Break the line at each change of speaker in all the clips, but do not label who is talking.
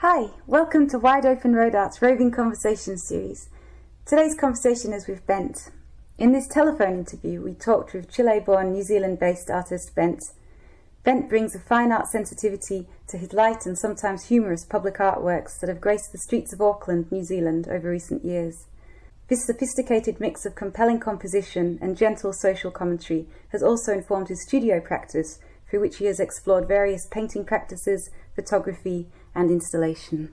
Hi, welcome to Wide Open Road Art's Roving Conversations series. Today's conversation is with Bent. In this telephone interview, we talked with Chile-born New Zealand-based artist Bent. Bent brings a fine art sensitivity to his light and sometimes humorous public artworks that have graced the streets of Auckland, New Zealand over recent years. This sophisticated mix of compelling composition and gentle social commentary has also informed his studio practice, through which he has explored various painting practices, photography, and installation.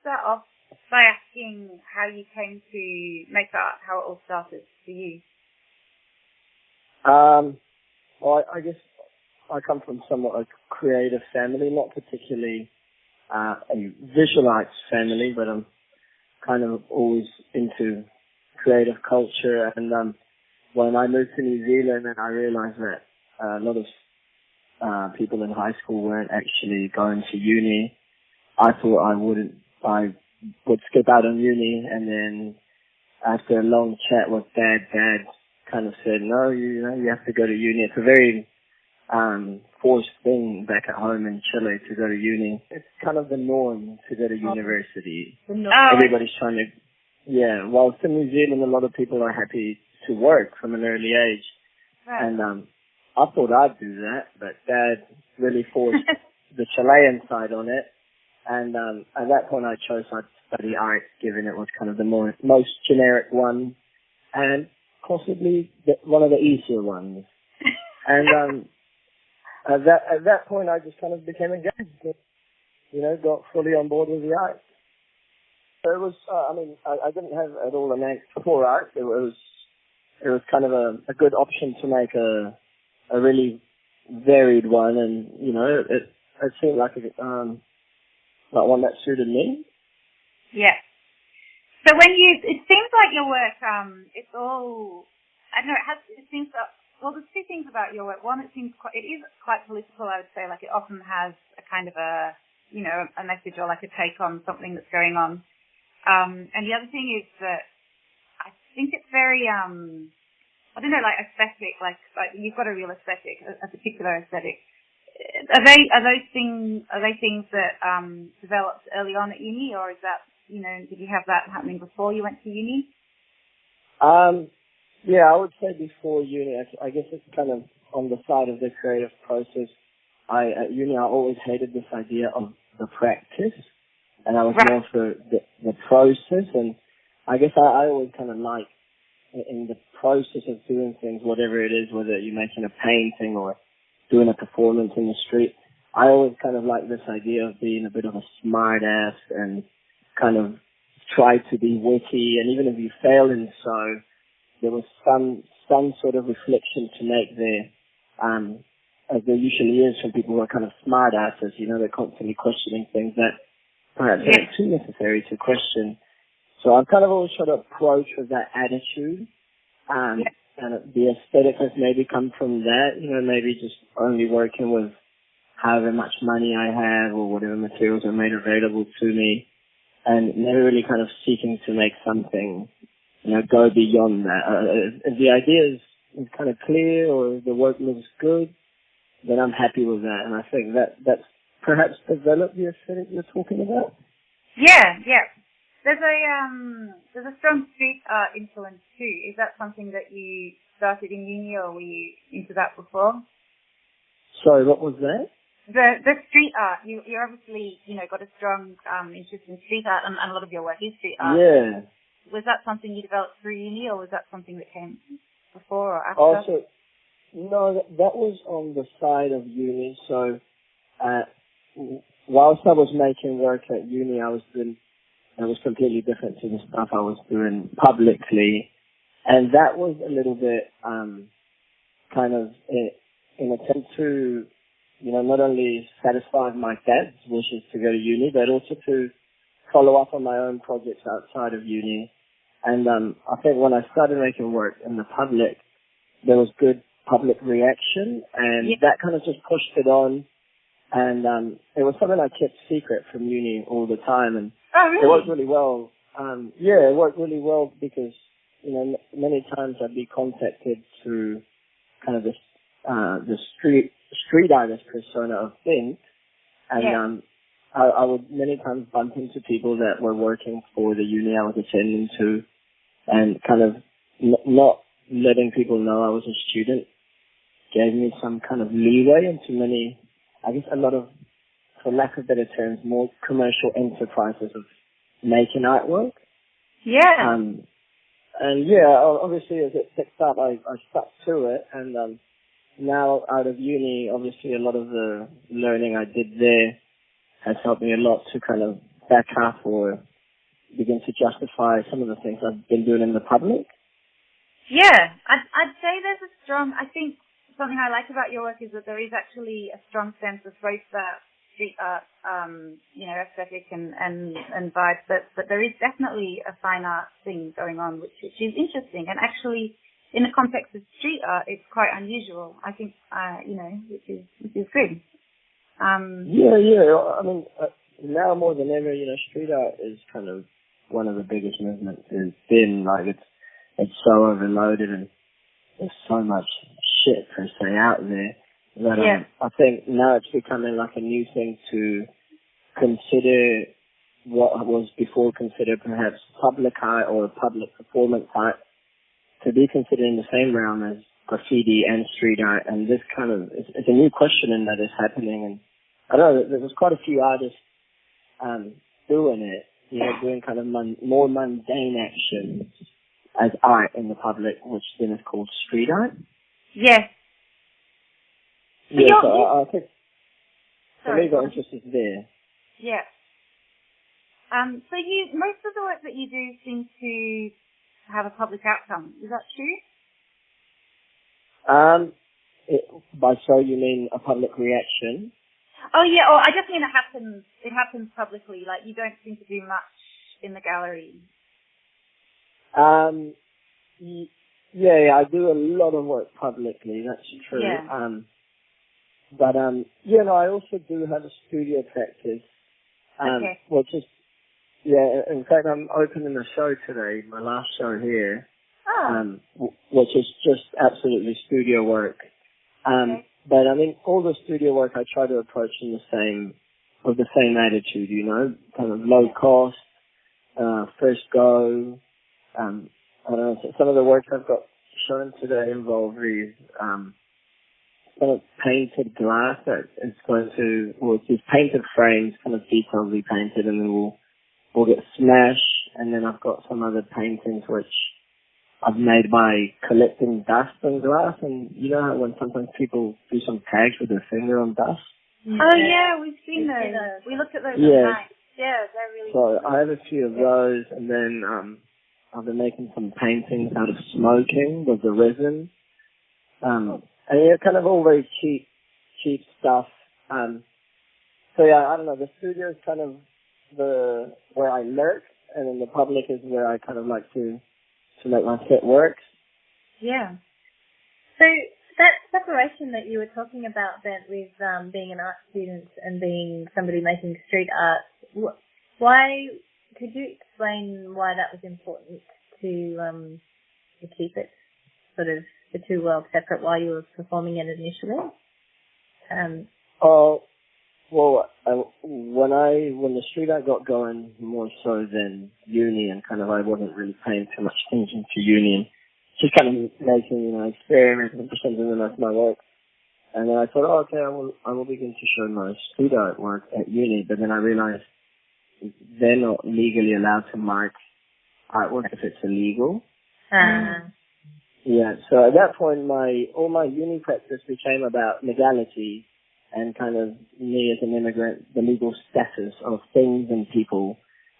Start off by asking how you came to make art, how it all started for you.
Well, I guess I come from somewhat a creative family, not particularly a visual arts family, but I'm kind of always into creative culture. And when I moved to New Zealand, and I realized that a lot of people in high school weren't actually going to uni, I thought I would skip out on uni. And then after a long chat with Dad kind of said, no, you have to go to uni. It's a very forced thing back at home in Chile to go to uni. It's kind of the norm to go to university. Everybody's trying to, while in New Zealand, a lot of people are happy to work from an early age.
Right.
And I thought I'd do that, but Dad really forced the Chilean side on it. And at that point, I chose I'd study art, given it was kind of the most generic one, and possibly one of the easier ones. And at that point, I just kind of became engaged. Got fully on board with the art. So it was. I didn't have at all an angst for art. It was kind of a good option to make a really varied one, and it seemed like one that suited me.
Yeah. So it seems like your work, it's all, I don't know, there's two things about your work. One, it is quite political, I would say, like it often has a kind of a message or like a take on something that's going on. And the other thing is that I think it's very, like aesthetic, like you've got a real aesthetic, a particular aesthetic. Are they things that developed early on at uni, or is that, did you have that happening before you went to uni?
Yeah, I would say before uni. I guess it's kind of on the side of the creative process. At uni, I always hated this idea of the practice, and I was more for the process. And I guess I always kind of like in the process of doing things, whatever it is, whether you're making a painting or doing a performance in the street, I always kind of like this idea of being a bit of a smart ass and kind of try to be witty, and even if you fail in so, there was some sort of reflection to make there, as there usually is from people who are kind of smart asses. They're constantly questioning things that perhaps aren't too necessary to question. So I've kind of always tried to approach with that attitude. And the aesthetic has maybe come from that, maybe just only working with however much money I have or whatever materials are made available to me, and never really kind of seeking to make something, go beyond that. If the idea is kind of clear or the work looks good, then I'm happy with that. And I think that's perhaps developed the aesthetic you're talking about.
Yeah. There's a strong street art influence too. Is that something that you started in uni, or were you into that before?
Sorry, what was that?
The street art. You're obviously got a strong interest in street art, and a lot of your work is street art.
Yeah.
Was that something you developed through uni, or was that something that came before or after?
Also, no, that was on the side of uni. So, whilst I was making work at uni, it was completely different to the stuff I was doing publicly. And that was a little bit kind of in attempt to, not only satisfy my dad's wishes to go to uni, but also to follow up on my own projects outside of uni. And I think when I started making work in the public, there was good public reaction, and that kind of just pushed it on. And it was something I kept secret from uni all the time, and it worked really well. It worked really well because, many times I'd be contacted through kind of the street artist persona of Bent, and I would many times bump into people that were working for the uni I was attending to, and kind of not letting people know I was a student gave me some kind of leeway into many, I guess a lot of, for lack of better terms, more commercial enterprises of making artwork.
Yeah.
And yeah, obviously as it picked up, I stuck to it, and now out of uni, obviously a lot of the learning I did there has helped me a lot to kind of back up or begin to justify some of the things I've been doing in the public.
Yeah, I'd say there's a strong, I think something I like about your work is that there is actually a strong sense of both that street art, aesthetic and vibes, but there is definitely a fine art thing going on, which is interesting. And actually, in the context of street art, it's quite unusual, I think, which is good.
Yeah. I mean, now more than ever, street art is kind of one of the biggest movements. It's been like it's so overloaded and there's so much shit per se out there that I think now it's becoming like a new thing to consider what was before considered perhaps public art or public performance art to be considered in the same realm as graffiti and street art. And this kind of it's a new questioning that is happening. And I don't know, there's quite a few artists doing it, doing kind of more mundane actions as art in the public, which then is called street art.
Yes.
Yeah, so I think for me the interest is there.
Yeah. So most of the work that you do seems to have a public outcome. Is that true?
By so you mean a public reaction?
Oh yeah, I just mean it happens publicly, like you don't seem to do much in the gallery. Yeah, I do a lot of work publicly, that's true. Yeah.
But I also do have a studio practice, which is, in fact I'm opening a show today, my last show here, which is just absolutely studio work. But I mean, all the studio work I try to approach with the same attitude, kind of low cost, first go. I don't know, some of the work I've got shown today involve these kind of painted glass that is going to, it's these painted frames, kind of detailedly painted, and then we'll get smashed. And then I've got some other paintings which I've made by collecting dust on glass, and you know how when sometimes people do some tags with their finger on dust?
Oh yeah, we've seen those. We looked at those last night. Yeah, they're really
So I have a few of those, and then I've been making some paintings out of smoking with the resin. And kind of all very cheap stuff. So yeah, I don't know, the studio is kind of where I lurk, and then the public is where I kind of like to make my set work.
Yeah. So that separation that you were talking about then with being an art student and being somebody making street art, why, could you explain why that was important to keep it sort of the two worlds separate while you were performing it initially?
When the street art got going more so than uni, and kind of I wasn't really paying too much attention to uni, and just kind of making, experiments and presenting the rest of my work. And then I thought, I will begin to show my street art work at uni, but then I realized they're not legally allowed to mark artwork if it's illegal. Yeah, so at that point, all my uni practice became about legality and kind of me as an immigrant, the legal status of things and people.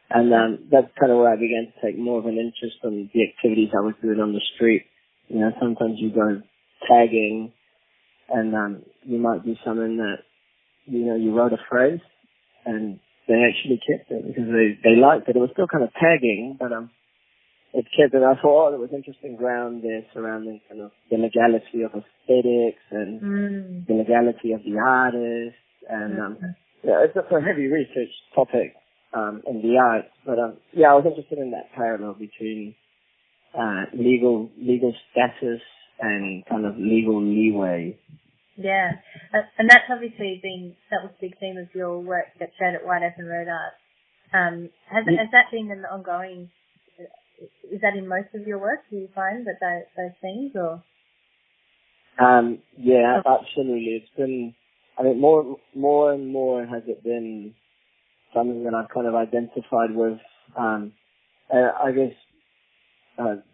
And that's kind of where I began to take more of an interest in the activities I was doing on the street. Sometimes you go tagging and you might do something that, you wrote a phrase and they actually kept it because they liked it. It was still kind of tagging, but it kept it. I thought, there was interesting ground there surrounding kind of the legality of aesthetics and the legality of the artist. And it's a heavy research topic in the arts. But I was interested in that parallel between legal status and kind of legal leeway.
Yeah, and that's obviously that was a big theme of your work that showed at Wide Open Road Art. Has that been an ongoing? Is that in most of your work? Do you find that those things, or?
Yeah, absolutely. It's been, I think, more and more has it been something that I've kind of identified with. I guess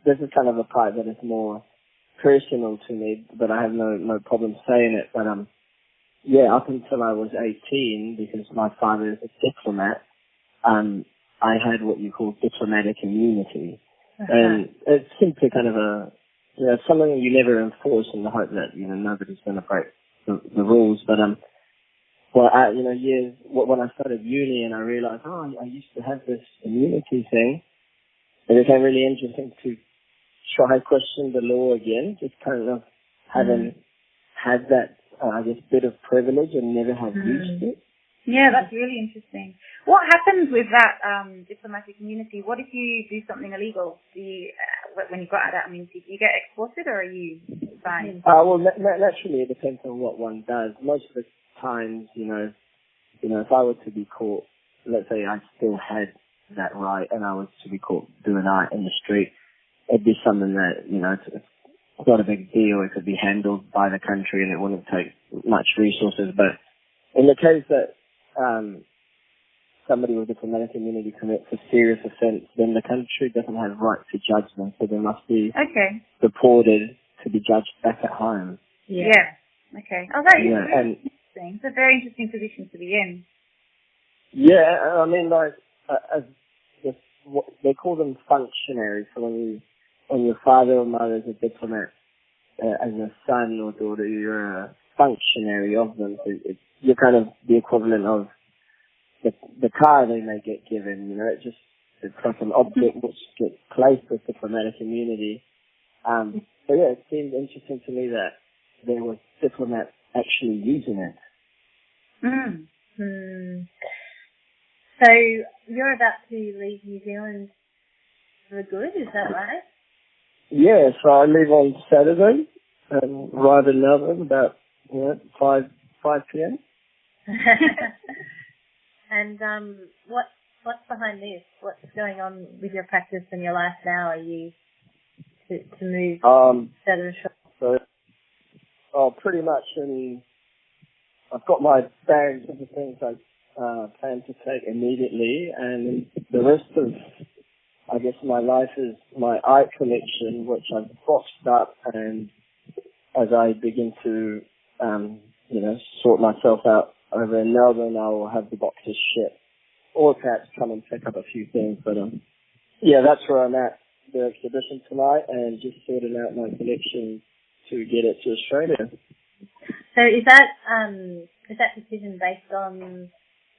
this is kind of a part that is more personal to me, but I have no problem saying it. But yeah, up until I was 18, because my father is a diplomat, I had what you call diplomatic immunity, and it's simply kind of something that you never enforce in the hope that nobody's going to break the rules. But when I started uni and I realized, I used to have this immunity thing, it became really interesting to try question the law again, just kind of having had that, bit of privilege and never have used it.
Yeah, that's really interesting. What happens with that diplomatic immunity? What if you do something illegal? Do you, when you got out of that immunity, do you get exported or are you fine?
Well, naturally it depends on what one does. Most of the times, if I were to be caught, let's say I still had that right and I was to be caught doing art in the street, it'd be something that, it's not a big deal. It could be handled by the country and it wouldn't take much resources. But in the case that somebody with diplomatic immunity commits a serious offence, then the country doesn't have right to judge them, so they must be deported to be judged back at home.
Yeah. Okay. Oh, that is really interesting. It's a very interesting position to be in.
Yeah, I mean, they call them functionaries. So when your father or mother is a diplomat, as a son or daughter, you're a functionary of them. So you're kind of the equivalent of the car they may get given. It's like an object which gets placed with diplomatic immunity. So yeah, it seemed interesting to me that there was diplomats actually using it.
So you're about to leave New Zealand for good, is that right?
Yeah, so I leave on Saturday and arrive in Melbourne about 5 p.m.
And what's behind this? What's going on with your practice and your life now? Are you to move further ashore?
So, pretty much, I've got my bags of the things I plan to take immediately, and the rest of, I guess, my life is my art collection, which I've boxed up, and as I begin to, sort myself out over in Melbourne, I will have the boxes shipped, or perhaps come and pick up a few things. But that's where I'm at, the exhibition tonight, and just sorting out my collection to get it to Australia.
So is that decision based on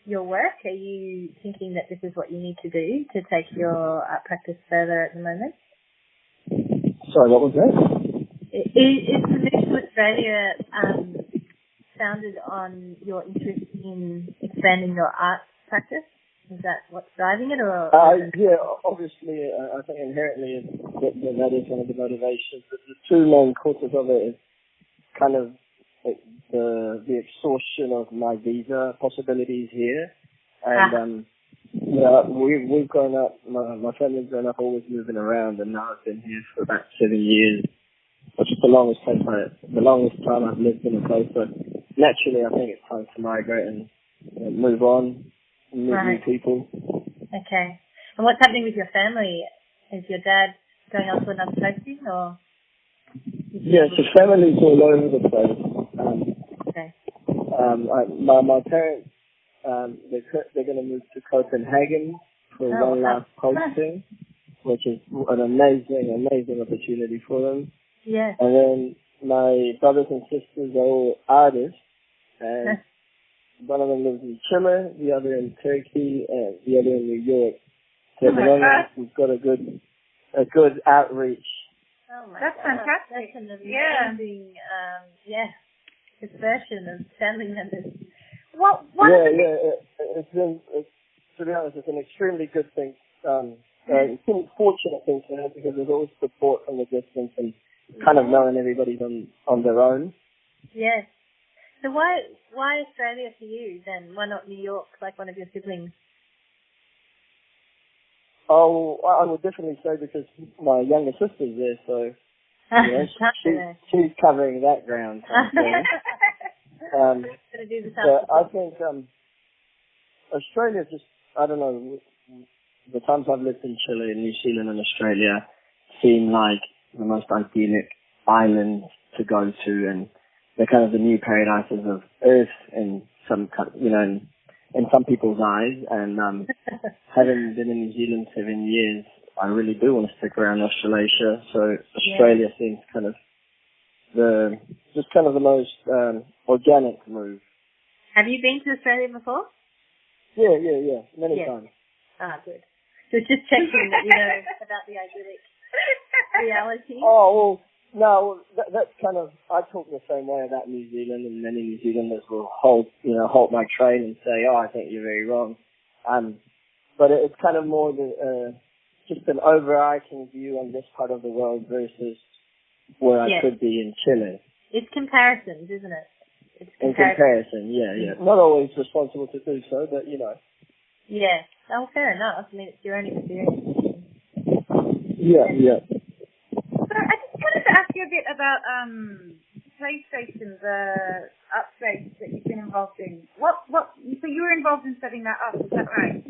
your work? Are you thinking that this is what you need to do to take your art practice further at the moment?
Sorry, what was that?
Is the move to Australia founded on your interest in expanding your art practice? Is that what's driving it, or?
Yeah, obviously, I think inherently that is one of the motivations. But the two main causes of it is kind of the exhaustion of my visa possibilities here, and we've grown up. My family's grown up always moving around, and now I've been here for about 7 years, which is the longest time I've lived in a place. But naturally, I think it's time to migrate and move on, and meet new people.
Okay. And what's happening with your family? Is your dad going on to another posting, or?
Yeah, so family's all over the place.
Okay.
My parents, they're going to move to Copenhagen for one last posting, which is an amazing opportunity for them.
Yes.
And then my brothers and sisters are all artists, and one of them lives in Chile, the other in Turkey, and the other in New York. So we've got a good outreach.
Oh my
That's
God.
fantastic.
That's an amazing, dispersion of family members.
It's been, to be honest, it's an extremely good thing. It's been a fortunate thing to have, because there's always support from the distance and kind of knowing everybody's on their own.
Yes. So why Australia for you then? Why not New York, like one of your siblings?
Oh, I would definitely say because my younger sister's there, so you know, she's covering that ground. But I think Australia just, I don't know, the times I've lived in Chile, New Zealand and Australia seem like the most idyllic islands to go to, and they're kind of the new paradises of Earth in some, you know, in some people's eyes. And having been in New Zealand 7 years, I really do want to stick around Australasia. So Australia seems kind of the most organic move.
Have you been to Australia before?
Yeah, many times.
Ah, good. So just checking that you know about the idyllic reality.
Oh, well, no, that's kind of, I talk the same way about New Zealand, and many New Zealanders will halt my train and say, oh, I think you're very wrong. But it's kind of more just an overarching view on this part of the world versus where I could be in Chile.
It's comparisons, isn't it?
In comparison, yeah. Not always responsible to do so, but you know.
Yeah. Oh, fair enough. I mean, it's your own experience.
Yeah.
So I just wanted to ask you a bit about PlayStation, the upgrades that you've been involved in. So you were involved in setting that up, is that right?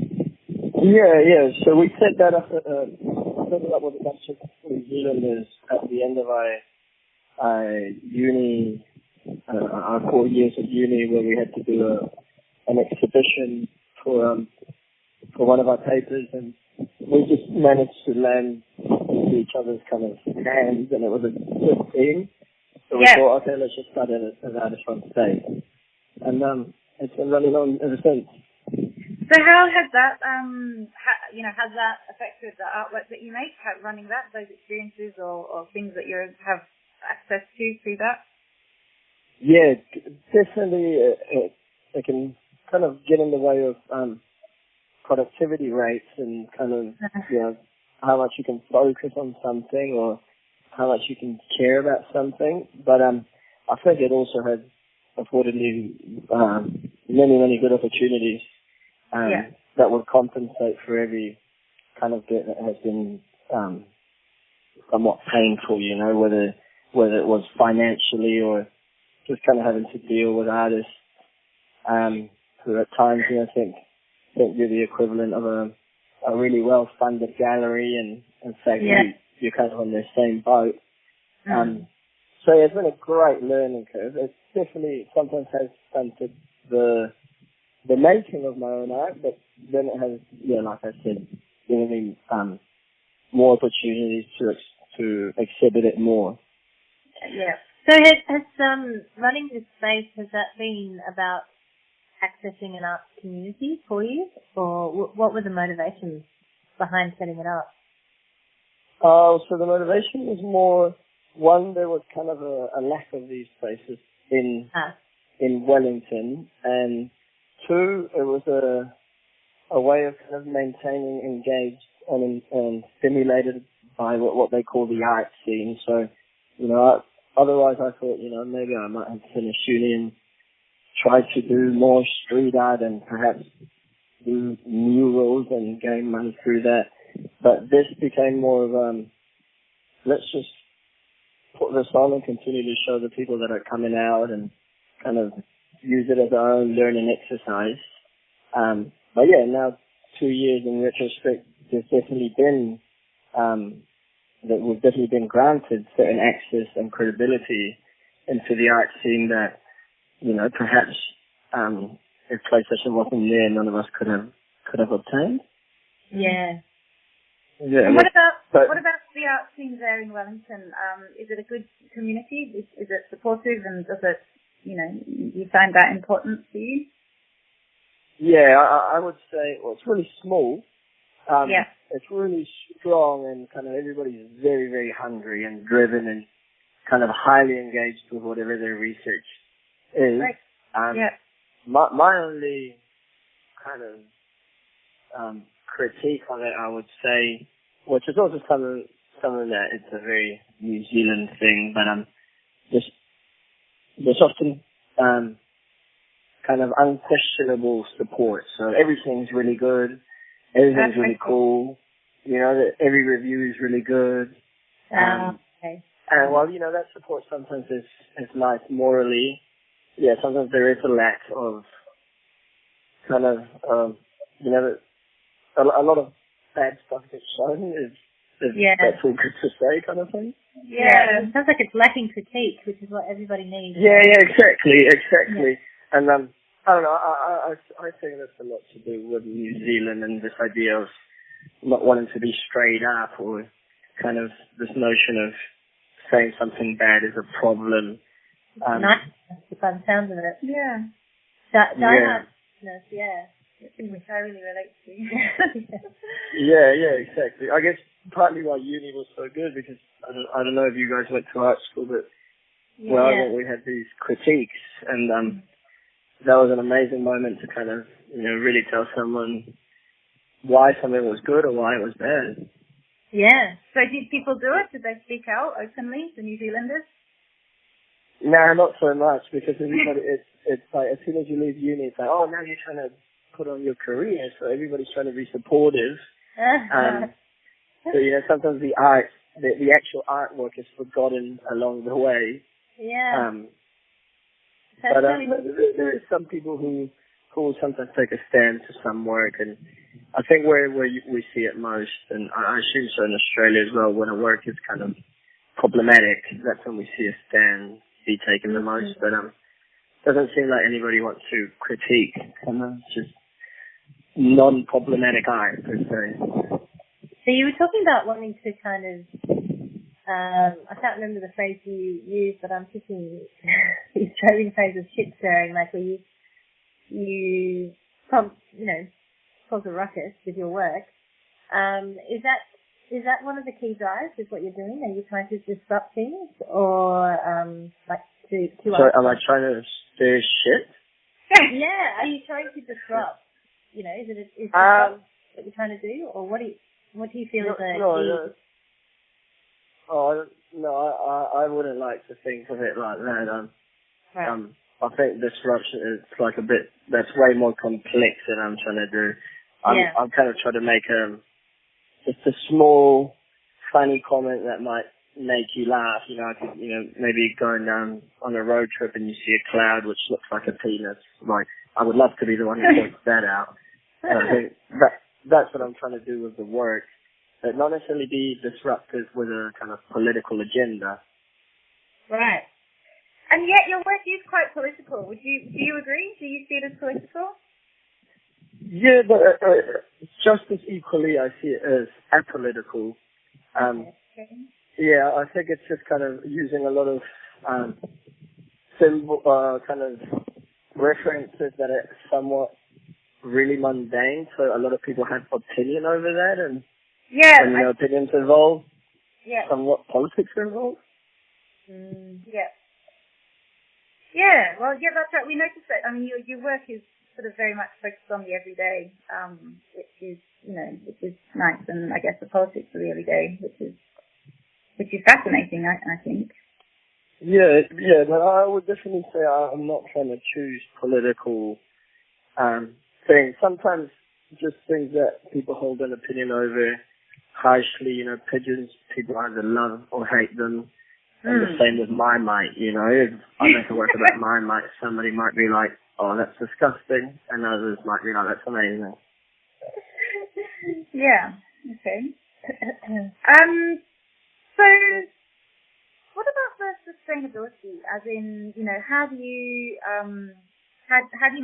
Yeah. So we set that up with a bunch of New Zealanders at the end of our uni, our 4 years of uni, where we had to do an exhibition for one of our papers, and we just managed to land into each other's kind of hands, and it was a good thing. So we thought, okay, let's just start it as artist on stage. And it's been running on ever since.
So how has that, has that affected the artwork that you make, running those experiences or things that you have access to through that?
Yeah, definitely it can kind of get in the way of productivity rates and kind of, you know, how much you can focus on something or how much you can care about something. But I think it also has afforded me many good opportunities that would compensate for every kind of bit that has been somewhat painful, you know, whether it was financially or just kind of having to deal with artists who at times, you know, think you're the equivalent of a really well-funded gallery, and in fact you're kind of on the same boat. So it's been a great learning curve. It definitely sometimes has stunted the making of my own art, but then it has, like I said, given me more opportunities to exhibit it more.
Yeah. So has running this space, has that been about accessing an art community for you, or what were the motivations behind setting it up?
So the motivation was more, one, there was kind of a lack of these spaces in Wellington, and two, it was a way of kind of maintaining engaged and stimulated by what they call the art scene. So, otherwise I thought, maybe I might have finished uni and try to do more street art and perhaps do murals and gain money through that. But this became more of let's just put this on and continue to show the people that are coming out and kind of use it as our own learning exercise. But yeah, now 2 years in retrospect, there's definitely been that we've definitely been granted certain access and credibility into the art scene that, perhaps if PlayStation wasn't there, none of us could have obtained.
Yeah.
Yeah.
And what about the art scene there in Wellington? Is it a good community? Is it supportive, and does it, you find that important to you?
Yeah, I would say, it's really small.
Yeah.
It's really strong, and kind of everybody's very, very hungry and driven and kind of highly engaged with whatever their research is.
Right.
My only kind of critique on it, I would say, which is also something that it's a very New Zealand thing, but there's often kind of unquestionable support. So everything's really good. Everything's really cool. You know, every review is really good.
Okay.
And while, you know, that support sometimes is nice morally, yeah, sometimes there is a lack of kind of, you know, a lot of bad stuff gets shown is that's all good to say kind of thing.
Yeah, it sounds like it's lacking critique, which is what everybody needs.
Yeah, exactly. Yeah. And I don't know, I think that's a lot to do with New Zealand and this idea of not wanting to be straight up, or kind of this notion of saying something bad is a problem.
Nice, by the sounds of it.
Yeah.
Diehardness, which I really relate to.
Yeah, exactly. I guess partly why uni was so good, because I don't know if you guys went to art school, but I think we had these critiques, and that was an amazing moment to kind of, you know, really tell someone why something was good or why it was bad.
Yeah. So did people do it? Did they speak out openly, the New Zealanders?
No, not so much, because everybody, it's like, as soon as you leave uni, it's like, oh, now you're trying to put on your career, so everybody's trying to be supportive. So, you know, sometimes the actual artwork is forgotten along the way.
Yeah.
But there is some people who will sometimes take a stand to some work, and I think where we see it most, and I assume so in Australia as well, when a work is kind of problematic, that's when we see a stand be taken the most. But doesn't seem like anybody wants to critique kind of just non-problematic art per se.
So you were talking about wanting to kind of, I can't remember the phrase you used, but I'm thinking the Australian phrase of shit stirring, like where you cause a ruckus with your work. Is that one of the key drives? Is what you're doing? Are you trying to disrupt things, or like to?
Sorry, am I trying to stir shit?
Yeah. Are you trying to disrupt? You know, is disrupt what you're trying to do, or what do you feel is the key?
No, I wouldn't like to think of it like that. I think disruption is like that's way more complex than I'm trying to do. I'm kind of trying to make just a small, funny comment that might make you laugh. You know, I could, you know, maybe going down on a road trip and you see a cloud which looks like a penis. Like, I would love to be the one who points that out. And I think that's what I'm trying to do with the work. But not necessarily be disruptive with a kind of political agenda.
Right. And yet your work is quite political. Do you agree? Do you see it as political?
Yeah, but just as equally I see it as apolitical.
Okay.
Yeah, I think it's just kind of using a lot of symbol, kind of references that are somewhat really mundane, so a lot of people have opinion over that, and when, you know, opinions involved, somewhat politics are involved.
Well, that's right. We noticed that. I mean, your work is sort of very much focused on the everyday, which is nice, and I guess the politics of the everyday, which is fascinating, I think.
Yeah, but I would definitely say I'm not trying to choose political things. Sometimes just things that people hold an opinion over harshly, you know, pigeons, people either love or hate them. And the same with my mate, you know. If I make a work about my mate, somebody might be like, oh, that's disgusting, and others might be like, that's amazing.
Yeah, okay. So, what about the sustainability? As in, you know, how do you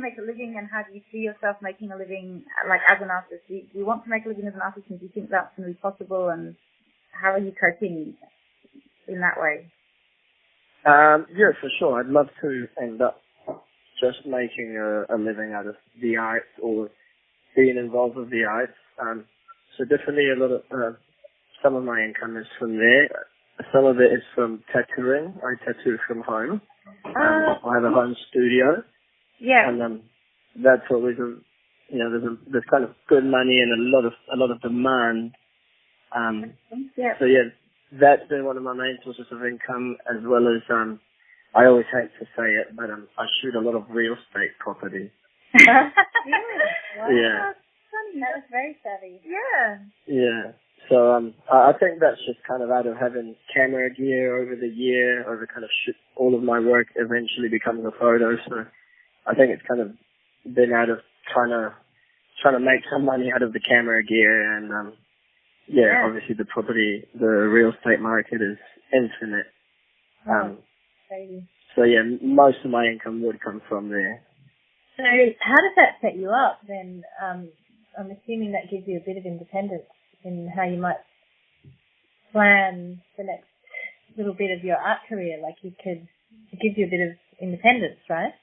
make a living, and how do you see yourself making a living, like, as an artist? Do you want to make a living as an artist, and do you think that's going to be possible, and how are you coping in that way?
Yeah, for sure. I'd love to end up just making a living out of the arts, or being involved with the arts. So definitely a lot of, some of my income is from there. Some of it is from tattooing. I tattoo from home. I have a home studio.
Yeah.
And that's always there's kind of good money and a lot of demand. So yeah, that's been one of my main sources of income, as well as I always hate to say it, but I shoot a lot of real estate property.
Really? Wow.
Yeah.
Funny. That was very savvy.
Yeah.
Yeah. So I think that's just kind of out of having camera gear over the year, over kind of all of my work eventually becomes a photo. So I think it's kind of been out of trying to make some money out of the camera gear, and yeah, obviously the real estate market is infinite.
Crazy.
So yeah, most of my income would come from there.
So how does that set you up then? I'm assuming that gives you a bit of independence in how you might plan the next little bit of your art career. Like it gives you a bit of independence, right?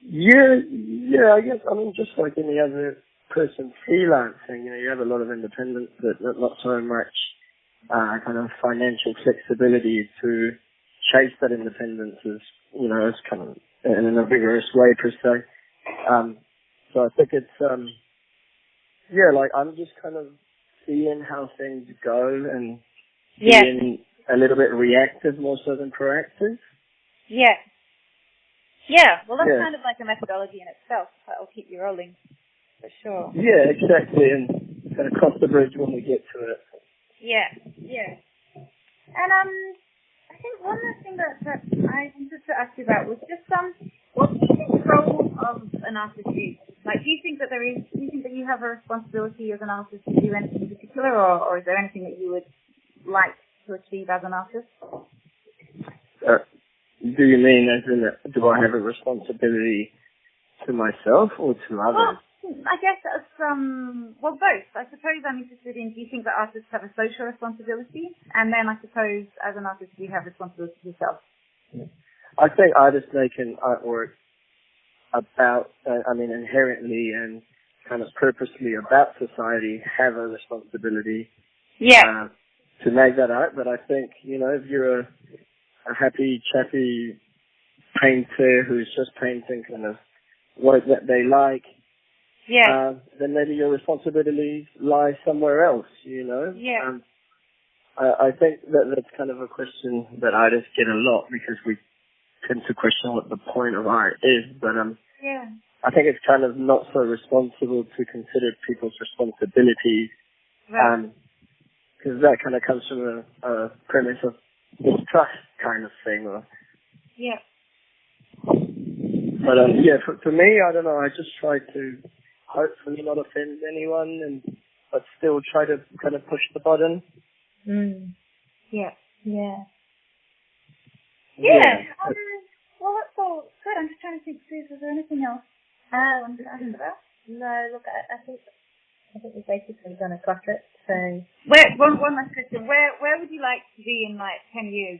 Yeah, I guess, I mean, just like any other person freelancing, you have a lot of independence, but not so much kind of financial flexibility to chase that independence as kind of in a vigorous way per se. So I think it's, like I'm just kind of seeing how things go and being a little bit reactive more so than proactive.
Yeah. Yeah, well that's kind of like a methodology in itself. That'll keep you rolling, for sure.
Yeah, exactly, and kind of cross the bridge when we get to it.
Yeah. And I think one other thing that I wanted to ask you about was just what do you think the role of an artist is? Like, do you think that you have a responsibility as an artist to do anything in particular, or is there anything that you would like to achieve as an artist?
Do you mean as in, do I have a responsibility to myself or to others?
Well, I guess both. I suppose I'm interested in, do you think that artists have a social responsibility? And then I suppose as an artist, do you have responsibility to yourself?
I think artists making artwork about, inherently and kind of purposely about society have a responsibility to make that art. But I think, if you're a happy, chappy painter who's just painting kind of work that they like, then maybe your responsibilities lie somewhere else, I think that's kind of a question that artists get a lot because we tend to question what the point of art is, but I think it's kind of not so responsible to consider people's responsibilities, because that kind of comes from a premise of distrust kind of thing. But for me, I don't know, I just try to hopefully not offend anyone, but still try to kind of push the button.
Yeah. Well, that's all good. I'm just trying to think through, is there anything else I wanted to ask about?
No, look, I think we've basically done a portrait, so...
One last question. Where would you like to be in, 10 years?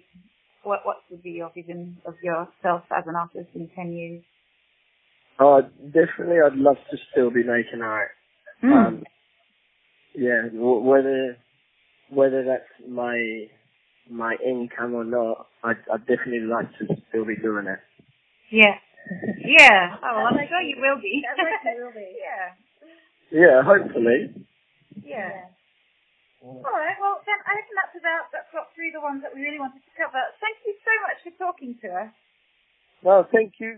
What would be your vision of yourself as an artist in 10 years?
Oh, definitely I'd love to still be making art. Whether that's my income or not, I'd definitely like to still be doing it.
Yeah. Oh, well, I'm sure you will be.
You will be.
Yeah, hopefully.
Yeah. All right, well, then I think that's got through the ones that we really wanted to cover. Thank you so much for talking to us.
Well, thank you.